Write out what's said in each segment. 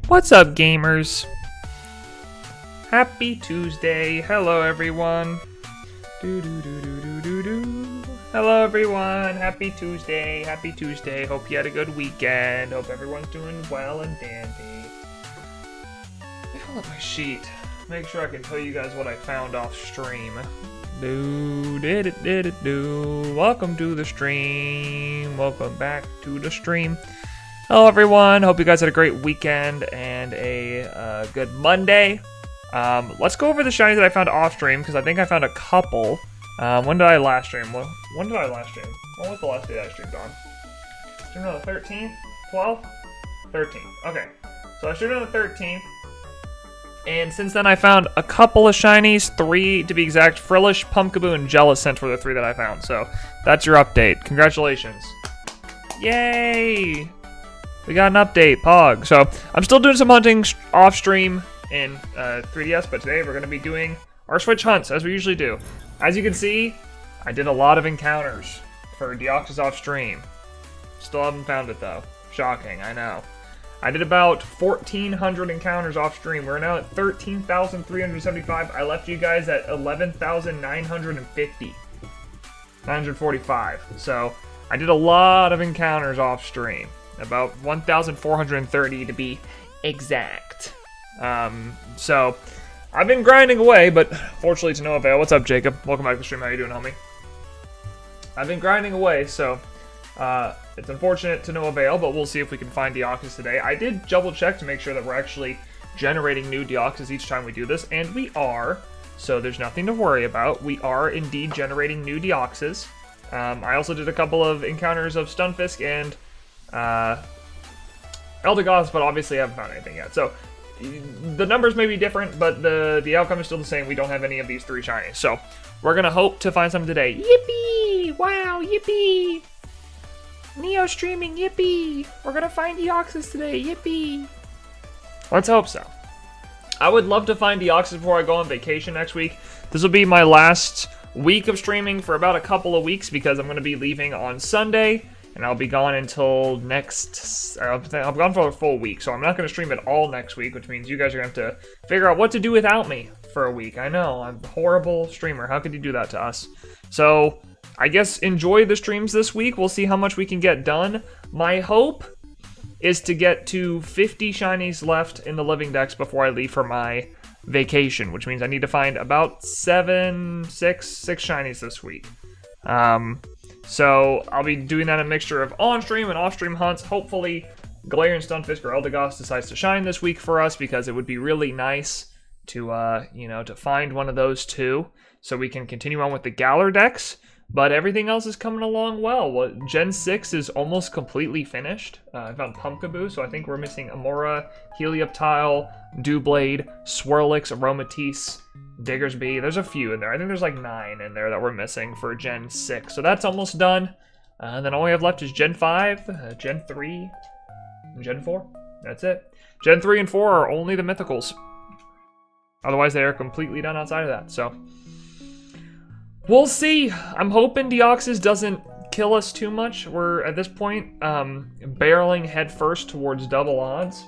What's up, gamers? Happy Tuesday. Hello, everyone. Hello, everyone. Happy Tuesday. Happy Tuesday. Hope you had a good weekend. Hope everyone's doing well and dandy. Let me pull up my sheet. Make sure I can tell you guys what I found off stream. Welcome to the stream. Welcome back to the stream. Hello, everyone. Hope you guys had a great weekend and a good Monday. Let's go over the shinies that I found off stream, because I think I found a couple. When did I last stream? When did I last stream? When was the last day I streamed on? Streamed on the 13th? 12th? 13th. Okay. So I streamed on the 13th. And since then I found a couple of shinies, 3 to be exact. Frillish, Pumpkaboo, and Jellicent were the 3 that I found. So that's your update. Congratulations. Yay! We got an update, Pog. So I'm still doing some hunting off stream in 3DS, but today we're going to be doing our Switch hunts, as we usually do. As you can see, I did a lot of encounters for Deoxys off stream. Still haven't found it, though. Shocking, I know. I did about 1,400 encounters off stream. We're now at 13,375. I left you guys at 11,950. 945. So I did a lot of encounters off stream. About 1,430 to be exact. So I've been grinding away, but fortunately to no avail. What's up, Jacob? Welcome back to the stream. How you doing, homie? I've been grinding away, so it's unfortunate to no avail, but we'll see if we can find Deoxys today. I did double check to make sure that we're actually generating new Deoxys each time we do this, and we are, so there's nothing to worry about. We are indeed generating new Deoxys. I also did a couple of encounters of Stunfisk and Eldegoss, but obviously I haven't found anything yet. So the numbers may be different, but the outcome is still the same. We don't have any of these 3 shinies. So we're gonna hope to find some today. Yippee! Wow, yippee! Neo streaming, yippee! We're gonna find Deoxys today, yippee! Let's hope so. I would love to find Deoxys before I go on vacation next week. This will be my last week of streaming for about a couple of weeks, because I'm gonna be leaving on Sunday. And I'll be gone until next... I'm gone for a full week, so I'm not going to stream it all next week, which means you guys are going to have to figure out what to do without me for a week. I know, I'm a horrible streamer. How could you do that to us? So, I guess enjoy the streams this week. We'll see how much we can get done. My hope is to get to 50 shinies left in the living decks before I leave for my vacation, which means I need to find about 6 shinies this week. So I'll be doing that in a mixture of on-stream and off-stream hunts. Hopefully, Galarian, Stunfisk, or Eldegoss decides to shine this week for us, because it would be really nice to, to find one of those 2, so we can continue on with the Galar decks. But everything else is coming along well. Gen 6 is almost completely finished. I found Pumpkaboo, so I think we're missing Amora, Helioptile, Doublade, Swirlix, Aromatisse, Diggersby. There's a few in there. I think there's like 9 in there that we're missing for Gen 6. So that's almost done. And then all we have left is Gen 5, Gen 3, and Gen 4. That's it. Gen 3 and 4 are only the mythicals. Otherwise, they are completely done outside of that. So we'll see. I'm hoping Deoxys doesn't kill us too much. We're, at this point, barreling headfirst towards double odds.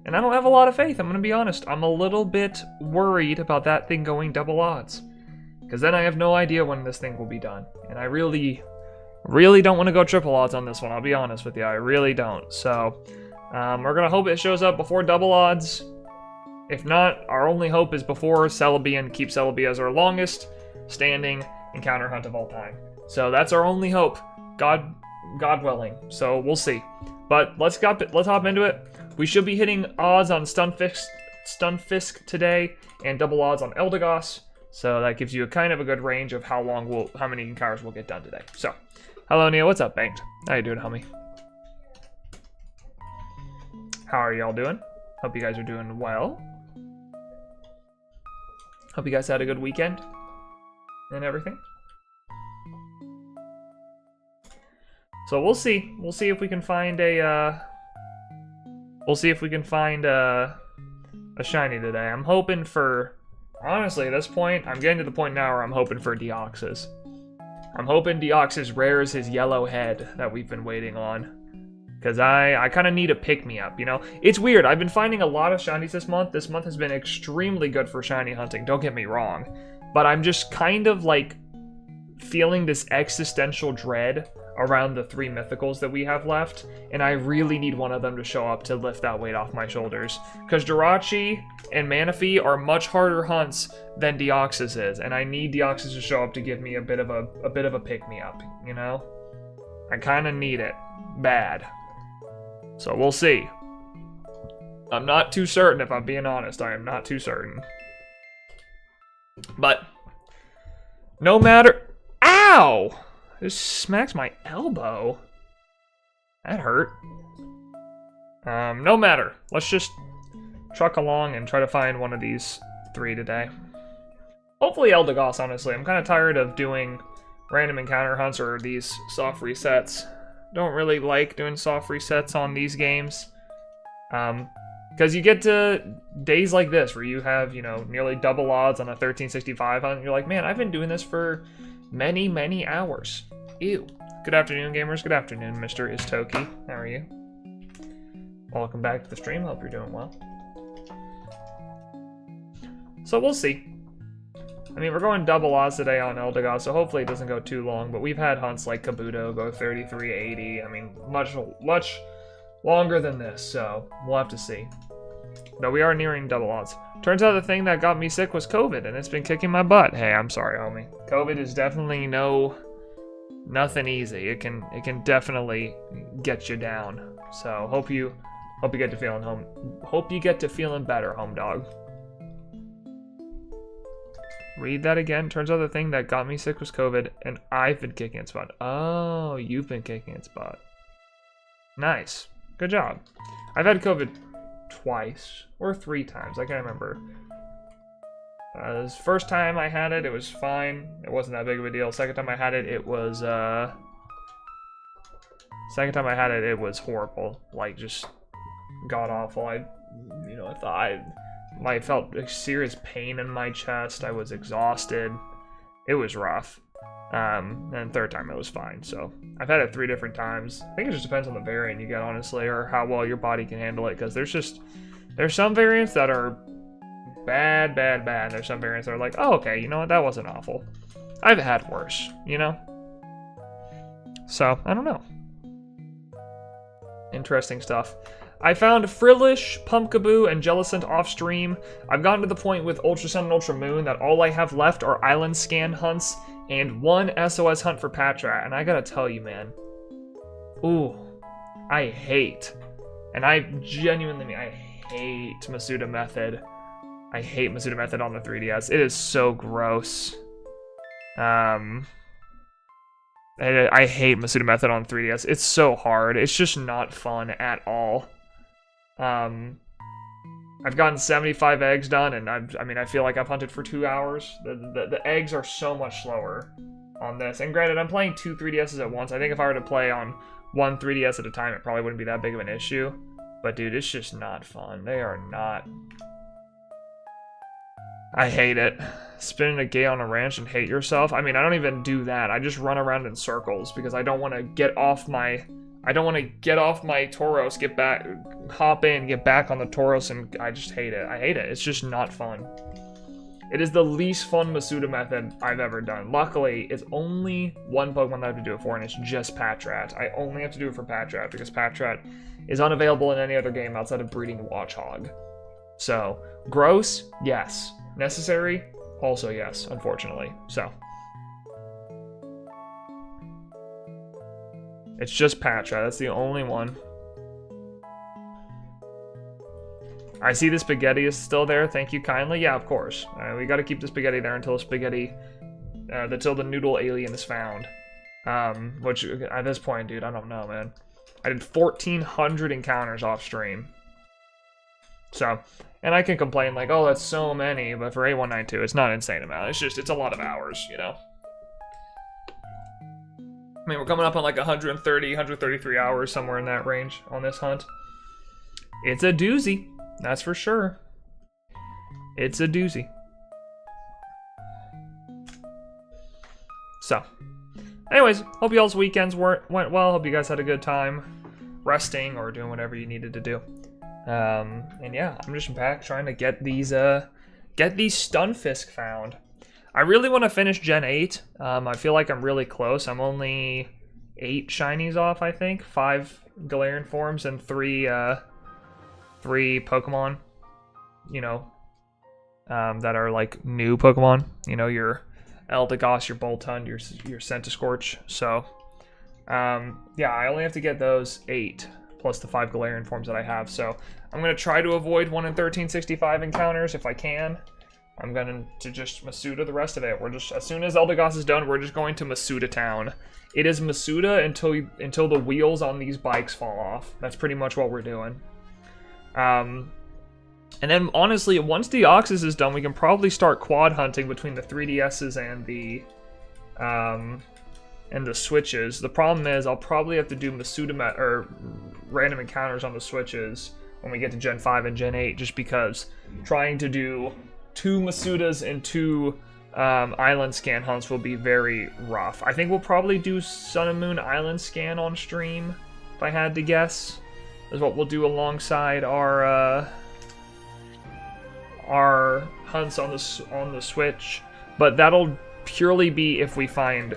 And I don't have a lot of faith, I'm going to be honest. I'm a little bit worried about that thing going double odds. Because then I have no idea when this thing will be done. And I really don't want to go triple odds on this one, I'll be honest with you. I really don't. So, we're going to hope it shows up before double odds. If not, our only hope is before Celebi, and keep Celebi as our longest standing encounter hunt of all time. So that's our only hope. God willing. So we'll see. But let's hop into it. We should be hitting odds on Stunfisk today, and double odds on Eldegoss. So that gives you a kind of a good range of how many encounters we'll get done today. So, hello Neo, what's up, Banked? How you doing, homie? How are y'all doing? Hope you guys are doing well. Hope you guys had a good weekend and everything. So we'll see. We'll see if we can find a, a shiny today. I'm hoping for, honestly, at this point, I'm getting to the point now where I'm hoping for Deoxys. I'm hoping Deoxys rares his yellow head that we've been waiting on. Because I kind of need a pick-me-up, you know? It's weird. I've been finding a lot of shinies this month. This month has been extremely good for shiny hunting. Don't get me wrong. But I'm just kind of, like, feeling this existential dread around the 3 mythicals that we have left. And I really need one of them to show up to lift that weight off my shoulders. Because Jirachi and Manaphy are much harder hunts than Deoxys is. And I need Deoxys to show up to give me a bit of a pick-me-up, you know? I kind of need it. Bad. So we'll see. I'm not too certain, if I'm being honest. I am not too certain. But, no matter... Ow! This smacks my elbow. That hurt. No matter. Let's just truck along and try to find one of these 3 today. Hopefully Eldegoss, honestly. I'm kind of tired of doing random encounter hunts or these soft resets. Don't really like doing soft resets on these games. Because you get to days like this where you have, you know, nearly double odds on a 1365 hunt. And you're like, man, I've been doing this for many, many hours. Ew. Good afternoon, gamers. Good afternoon, Mr. Istoki. How are you? Welcome back to the stream. Hope you're doing well. So we'll see. I mean, we're going double odds today on Eldegoss, so hopefully it doesn't go too long, but we've had hunts like Kabuto go 3380. I mean, much longer than this, so we'll have to see. But we are nearing double odds. Turns out the thing that got me sick was COVID, and it's been kicking my butt. Hey, I'm sorry, homie. COVID is definitely nothing easy. It can definitely get you down. So hope you get to feeling better, home dog. Read that again. Turns out the thing that got me sick was COVID, and I've been kicking its butt. Oh, you've been kicking its butt. Nice. Good job. I've had COVID twice or 3 times. I can't remember. The first time I had it, it was fine. It wasn't that big of a deal. Second time I had it, it was horrible. Like, just god awful. I felt a serious pain in my chest. I was exhausted. It was rough. And third time it was fine. So I've had it 3 different times. I think it just depends on the variant you get, honestly, or how well your body can handle it. Because there's some variants that are bad. There's some variants that are like, oh, okay, you know what? That wasn't awful. I've had worse, you know? So, I don't know. Interesting stuff. I found Frillish, Pumpkaboo, and Jellicent off stream. I've gotten to the point with Ultra Sun and Ultra Moon that all I have left are island scan hunts and 1 SOS hunt for Patrat. And I gotta tell you, man. Ooh. I hate. And I genuinely mean, I hate Masuda method. I hate Masuda method on the 3DS. It is so gross. I hate Masuda method on 3DS. It's so hard. It's just not fun at all. I've gotten 75 eggs done, and I feel like I've hunted for 2 hours. The eggs are so much slower on this. And granted, I'm playing 2 3DSs at once. I think if I were to play on 1 3DS at a time, it probably wouldn't be that big of an issue. But dude, it's just not fun. They are not. I hate it. Spinning a gate on a ranch and hate yourself. I mean, I don't even do that. I just run around in circles because I don't want to get off my Tauros, get back, hop in, get back on the Tauros, and I just hate it. I hate it. It's just not fun. It is the least fun Masuda method I've ever done. Luckily, it's only 1 Pokemon that I have to do it for, and it's just Patrat. I only have to do it for Patrat because Patrat is unavailable in any other game outside of breeding Watchog. So, gross? Yes. Necessary? Also yes, unfortunately. So. It's just Patrat. That's the only one. I see the spaghetti is still there. Thank you kindly. Yeah, of course. We got to keep the spaghetti there until the noodle alien is found. Which at this point, dude, I don't know, man. I did 1,400 encounters off stream. So, and I can complain like, oh, that's so many, but for A192, it's not an insane amount. It's a lot of hours, you know. I mean, we're coming up on like 130, 133 hours, somewhere in that range on this hunt. It's a doozy, that's for sure. It's a doozy. So, anyways, hope y'all's weekends went well. Hope you guys had a good time resting or doing whatever you needed to do. And yeah, I'm just back trying to get these Stunfisk found. I really want to finish Gen 8. I feel like I'm really close. I'm only 8 shinies off, I think. 5 Galarian forms and 3 Pokemon, you know, that are like new Pokemon. You know, your Eldegoss, your Boltund, your Centiskorch. So, yeah, I only have to get those 8 plus the 5 Galarian forms that I have. So I'm going to try to avoid 1 in 1365 encounters if I can. I'm going to just Masuda the rest of it. We're just, as soon as Eldegoss is done, we're just going to Masuda town. It is Masuda until the wheels on these bikes fall off. That's pretty much what we're doing. And then, honestly, once Deoxys is done, we can probably start quad hunting between the 3DSs and the Switches. The problem is, I'll probably have to do Masuda or random encounters on the Switches when we get to Gen 5 and Gen 8, just because trying to do 2 Masudas and 2 Island Scan hunts will be very rough. I think we'll probably do Sun and Moon Island Scan on stream, if I had to guess. Is what we'll do alongside our hunts on the Switch, but that'll purely be if we find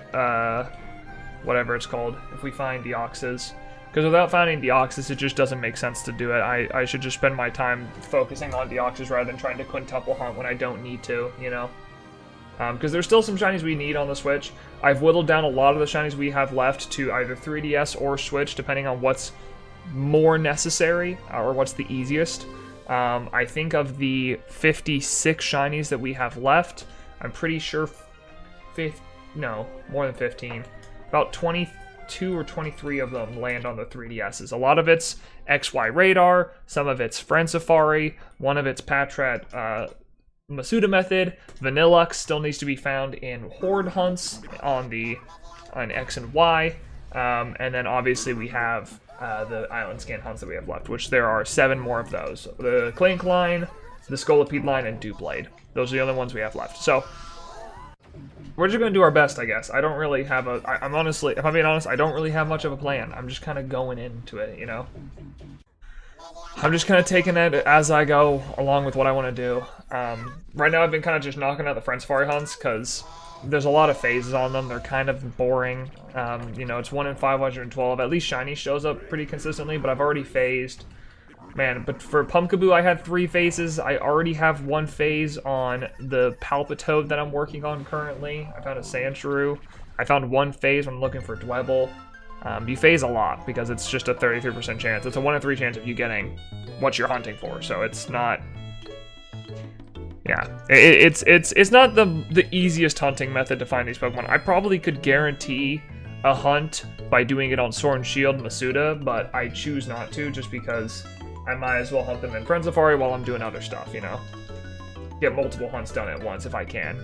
whatever it's called, if we find Deoxys. Because without finding Deoxys, it just doesn't make sense to do it. I should just spend my time focusing on Deoxys rather than trying to quintuple hunt when I don't need to, you know? Because there's still some shinies we need on the Switch. I've whittled down a lot of the shinies we have left to either 3DS or Switch, depending on what's more necessary or what's the easiest. I think of the 56 shinies that we have left, I'm pretty sure no, more than 15. About 22 or 23 of them land on the 3DSs. A lot of it's XY Radar, some of it's Friend Safari, one of it's Patrat Masuda method. Vanillux still needs to be found in Horde hunts on X and Y. And then obviously we have the Island Scan hunts that we have left, which there are 7 more of those. The Clink line, the Scolipede line, and Dewblade. Those are the only ones we have left. So we're just going to do our best, I guess. I don't really have I'm honestly, if I'm being honest, I don't really have much of a plan. I'm just kind of going into it, you know? I'm just kind of taking it as I go along with what I want to do. Right now I've been kind of just knocking out the Friend Safari hunts because there's a lot of phases on them. They're kind of boring. You know, it's 1 in 512. At least Shiny shows up pretty consistently, but I've already phased. Man, but for Pumpkaboo, I had 3 phases. I already have 1 phase on the Palpitoad that I'm working on currently. I found a Sandshrew. I found 1 phase when I'm looking for Dwebble. You phase a lot because it's just a 33% chance. It's a 1 in 3 chance of you getting what you're hunting for, so it's not... Yeah, it's not the easiest hunting method to find these Pokemon. I probably could guarantee a hunt by doing it on Sword and Shield Masuda, but I choose not to just because I might as well hunt them in Friend Safari while I'm doing other stuff, you know? Get multiple hunts done at once if I can.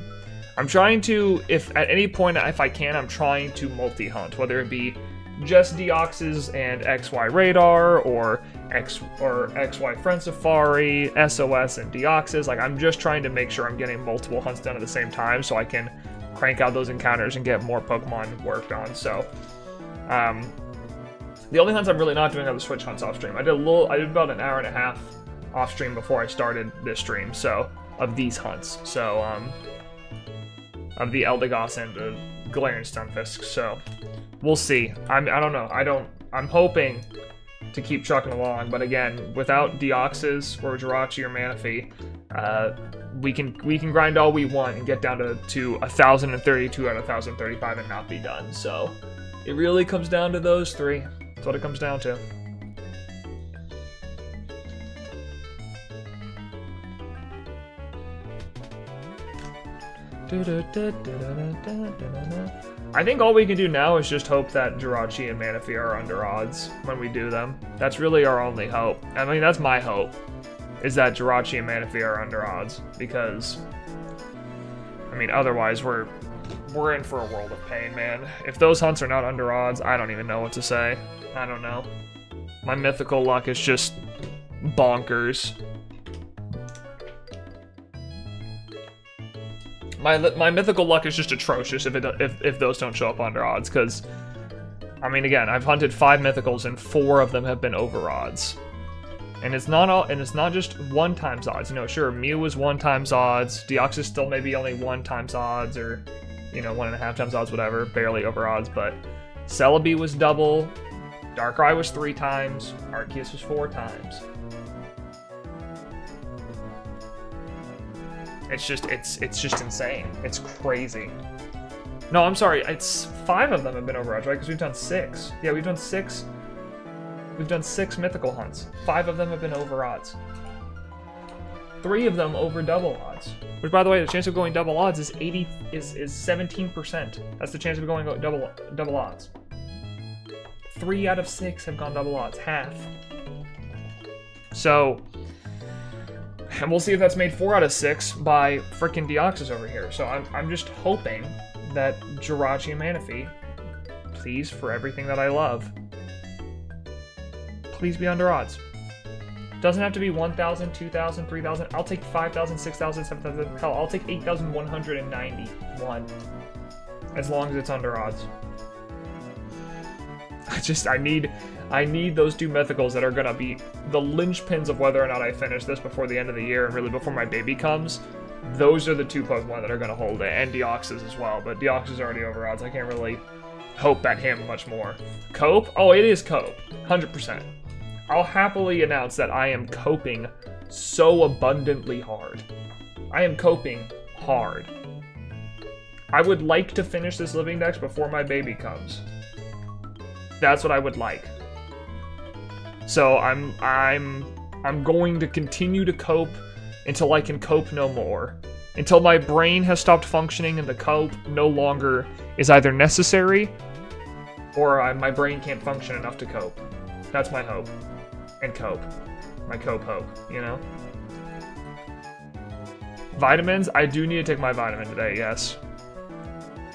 I'm trying to, if at any point if I can, I'm trying to multi-hunt, whether it be just Deoxys and XY Radar, or XY Friend Safari, SOS and Deoxys. Like, I'm just trying to make sure I'm getting multiple hunts done at the same time so I can crank out those encounters and get more Pokemon worked on. So, the only hunts I'm really not doing are the Switch hunts off stream. I did about an hour and a half off stream before I started this stream, so, of these hunts. So, of the Eldegoss and the Galarian Stunfisk, so we'll see. I don't know. I'm hoping to keep trucking along, but again, without Deoxys or Jirachi or Manaphy, we can grind all we want and get down to 1,032 out of 1,035 and not be done. So it really comes down to those 3. That's what it comes down to. I think all we can do now is just hope that Jirachi and Manaphy are under odds when we do them. That's really our only hope. I mean, that's my hope, is that Jirachi and Manaphy are under odds, because, I mean, otherwise we're we're in for a world of pain, man. If those hunts are not under odds, I don't even know what to say. I don't know. My mythical luck is just bonkers. My mythical luck is just atrocious if those don't show up under odds, because, I mean, again, I've hunted 5 mythicals and 4 of them have been over odds. And it's not just 1 times odds. You know, sure, Mew was 1 times odds. Deoxys still maybe only 1 times odds, or, you know, 1.5 times odds, whatever, barely over odds. But Celebi was double. Darkrai was 3 times. Arceus was 4 times. It's just insane. It's crazy. No, I'm sorry. It's 5 of them have been over odds, right? Because we've done 6. Yeah, we've done 6. We've done 6 mythical hunts. 5 of them have been over odds. 3 of them over double odds. Which, by the way, the chance of going double odds is 17%. That's the chance of going double odds. 3 out of 6 have gone double odds, half. So, and we'll see if that's made 4 out of 6 by frickin' Deoxys over here. So I'm just hoping that Jirachi and Manaphy, please, for everything that I love, please be under odds. Doesn't have to be 1,000, 2,000, 3,000. I'll take 5,000, 6,000, 7,000. Hell, I'll take 8,191. As long as it's under odds. I need those 2 mythicals that are gonna be the linchpins of whether or not I finish this before the end of the year, and really before my baby comes. Those are the 2 Pokemon that are gonna hold it, and Deoxys as well. But Deoxys is already over odds. I can't really hope at him much more. Cope? Oh, it is Cope. 100%. I'll happily announce that I am coping so abundantly hard. I am coping hard. I would like to finish this living dex before my baby comes. That's what I would like. So I'm going to continue to cope until I can cope no more. Until my brain has stopped functioning and the cope no longer is either necessary or my brain can't function enough to cope. That's my hope. And cope. My cope hope, you know? Vitamins? I do need to take my vitamin today, yes.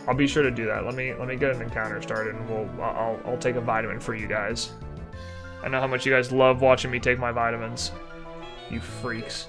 I'll be sure to do that. Let me get an encounter started, and I'll take a vitamin for you guys. I know how much you guys love watching me take my vitamins. You freaks.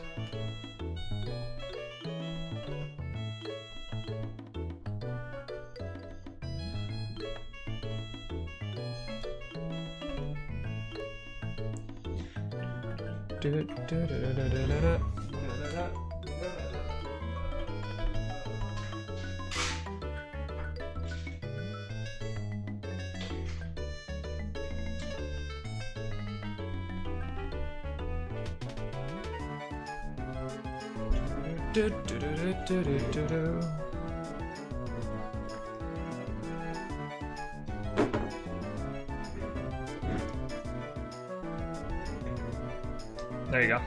There you go.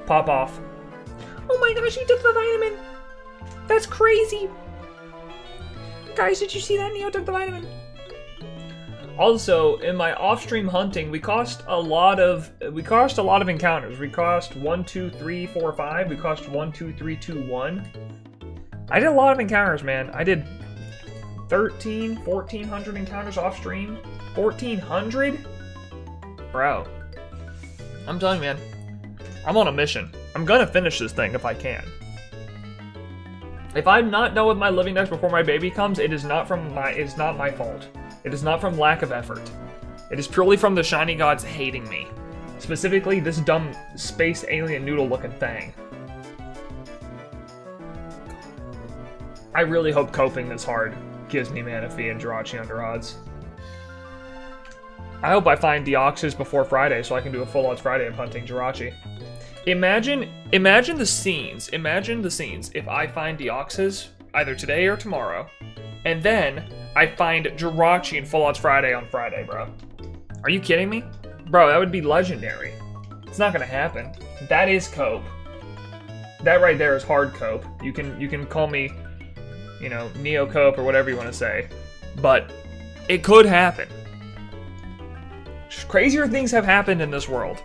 Pop off. Oh my gosh, he took the vitamin! That's crazy! Guys, did you see that? Neo took the vitamin. Also, in my off-stream hunting, we cost a lot of encounters. We cost 1, 2, 3, 4, 5. We cost 1, 2, 3, 2, 1. I did a lot of encounters, man. I did 1,400 encounters off-stream. 1,400? Bro. I'm telling you, man. I'm on a mission. I'm gonna finish this thing if I can. If I'm not done with my living dex before my baby comes, it's not my fault. It is not from lack of effort. It is purely from the shiny gods hating me. Specifically, this dumb space alien noodle looking thing. I really hope coping this hard gives me Manaphy and Jirachi under odds. I hope I find Deoxys before Friday so I can do a full odds Friday of hunting Jirachi. Imagine the scenes. Imagine the scenes if I find Deoxys either today or tomorrow, and then I find Jirachi in full odds Friday on Friday, bro. Are you kidding me? Bro, that would be legendary. It's not gonna happen. That is cope. That right there is hard cope. You can call me, you know, Neo Cope or whatever you want to say, but it could happen. Crazier things have happened in this world.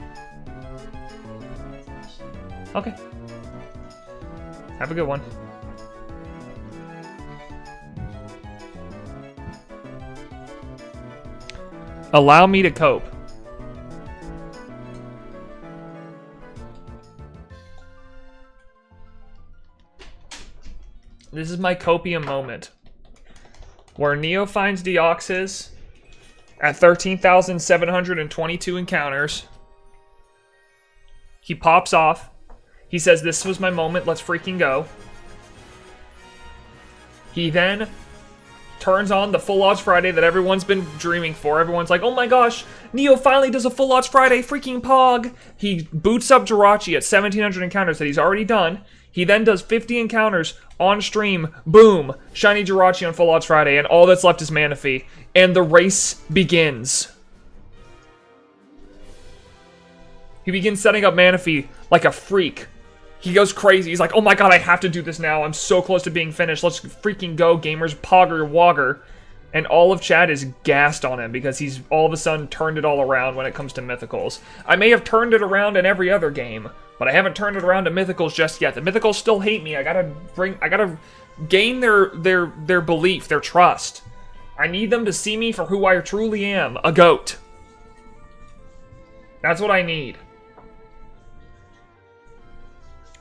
Okay. Have a good one. Allow me to cope. This is my copium moment. Where Neo finds Deoxys at 13,722 encounters. He pops off. He says, this was my moment, let's freaking go. He then turns on the Full Odds Friday that everyone's been dreaming for. Everyone's like, oh my gosh, Neo finally does a Full Odds Friday, freaking pog. He boots up Jirachi at 1,700 encounters that he's already done. He then does 50 encounters on stream. Boom, shiny Jirachi on Full Odds Friday, and all that's left is Manaphy. And the race begins. He begins setting up Manaphy like a freak. He goes crazy. He's like, oh my god, I have to do this now. I'm so close to being finished. Let's freaking go, gamers. Pogger, wogger. And all of chat is gassed on him because he's all of a sudden turned it all around when it comes to mythicals. I may have turned it around in every other game, but I haven't turned it around to mythicals just yet. The mythicals still hate me. I gotta gain their belief, their trust. I need them to see me for who I truly am, a goat. That's what I need.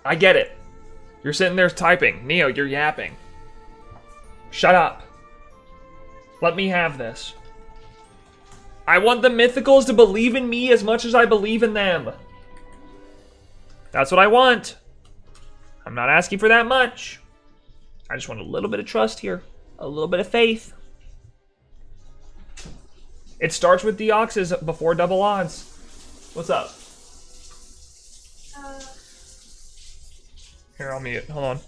I get it. You're sitting there typing. Neo, you're yapping. Shut up. Let me have this. I want the mythicals to believe in me as much as I believe in them. That's what I want. I'm not asking for that much. I just want a little bit of trust here. A little bit of faith. It starts with Deoxys before double odds. What's up? Here, I'll mute. Hold on.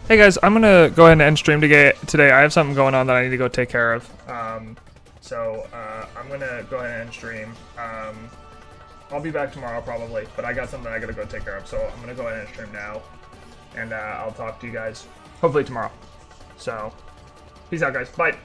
Hey guys, I'm gonna go ahead and end stream today. I have something going on that I need to go take care of. So I'm gonna go ahead and end stream. I'll be back tomorrow probably, but I got something I gotta go take care of. So I'm gonna go ahead and end stream now, and I'll talk to you guys hopefully tomorrow. So peace out, guys. Bye.